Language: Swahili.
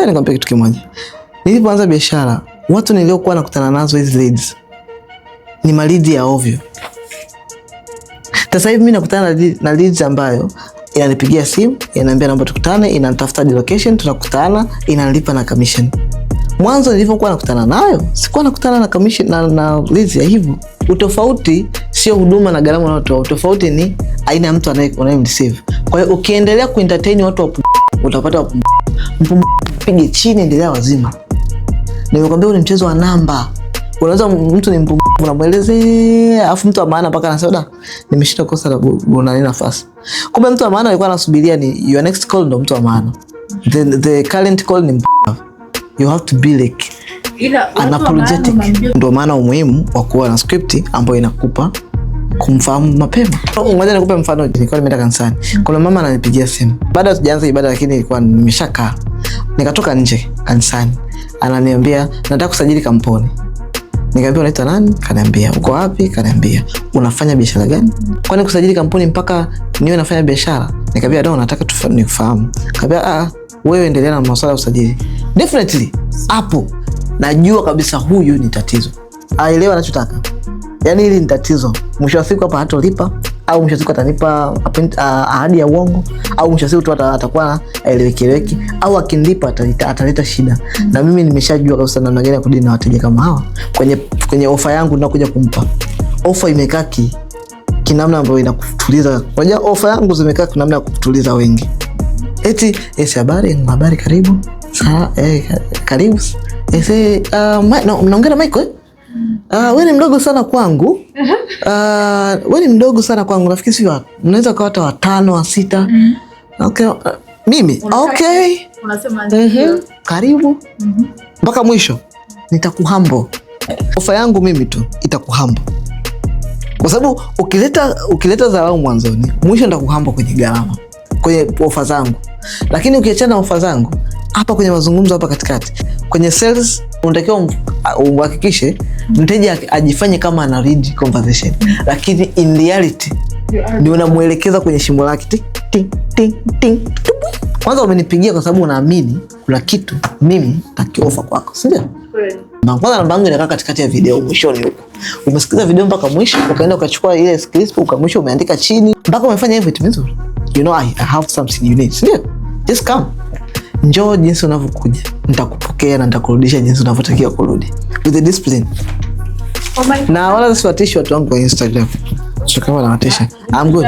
Ngoja nikwambie kitu kimoja. Nilipoanza biashara, watu niliokuwa nakutana nazo hizi leads ni maleads ya ovyo. Sasa hivi mimi nakutana na leads ambayo inanipigia simu, inaniambia naomba tukutane, inanitafuta location, tunakutana, inanilipa na commission. Mwanzo nilipokuwa nakutana nayo, sikuwa nakutana na commission na leads ya hivyo. Utofauti sio huduma na gharama unayotoa. Utofauti ni aina ya mtu anayemreceive. Kwa hiyo ukiendelea kuentertain watu utapata pige chini, endelea wazima. Nimekwambia ni mchezo wa namba. Unaweza mtu ni mpumbavu unamuelezea, afu mtu wa maana mpaka anasema nimeshinda kosa la bwana nafasi. Kumbe mtu wa maana alikuwa anasubiria ni your next call, ndo mtu wa maana. The current call ni mpumbavu. You have to be like unapologetic. Ndio maana umuhimu wa kuwa na script ambayo inakupa kumfahamu mapema. Ngoja nikupe mfano. Nilikuwa nimeenda kanisani. Kuna mama ananipigia simu. Baada ya sijaanza ibada, lakini nilikuwa nimeshakaa. Nikatoka nje kanisani. Ananiambia nataka kusajili kampuni. Nikamwambia unaitwa nani? Kaniambia uko wapi? Kaniambia unafanya biashara gani? Kwani kusajili kampuni mpaka niwe nafanya biashara? Nikamwambia ndio, nataka nikufahamu. Nikamwambia wewe endelea na masuala ya usajili. Definitely hapo najua kabisa huyu ni tatizo. Aelewa anachotaka. Yaani hili ni tatizo. Mwisho wa siku hapa hatolipa, au mwisho wa siku atanipa ahadi ya uongo, au mwisho wa siku tu atakuwa eleweki, au akinilipa ataleta shida. Na mimi nimeshajua kabisa namna gani ya kudili na wateja kama hawa. Kwenye ofa yangu ninakuja kumpa. Ofa imekaa kinamna ambayo inakutuliza. Unajua ofa yangu zimekaa kinamna ya kutuliza wengi. Eti habari karibu. Karibu. Mnaongea na Michael? Wewe ni mdogo sana kwangu. Wewe ni mdogo sana kwangu. Nafikiri sio wapi. Mnaweza kwa hata 5 au 6. Okay. Mimi. Okay. Unasema ndio. Karibu. Mpaka mwisho nitakuhambo. Ofa yangu mimi tu itakuhambo. Kwa sababu ukileta dharau mwanzoni, mwisho nitakuhambo kwenye gharama, kwenye ofa zangu. Lakini ukiachana na ofa zangu, hapa kwenye mazungumzo hapa katikati, kwenye sales unatakiwa uhakikishe mteja ajifanye kama ana read conversation, lakini in reality ndio unamuelekeza kwenye shimo lake. Tik tik tik tik. Kwanza umenipigia kwa sababu unaamini kuna kitu mimi nakiofa kwako, si ndio? Kwanza namba yangu inakaa katikati ya video mwishoni huko. Umesikiza video mpaka mwisho, ukaenda ukachukua ile script ukamwisho umeandika chini mpaka umefanya hivyo, it means you know I have something you need. Si ndio? Just come. Njoo jinsi unavyokuja. Nitakupokea na nitakurudisha jinsi unavyotakiwa kurudi. With the discipline. Na wala siwatishi watu wangu kwa Instagram. Sio kama nawatisha. I'm good.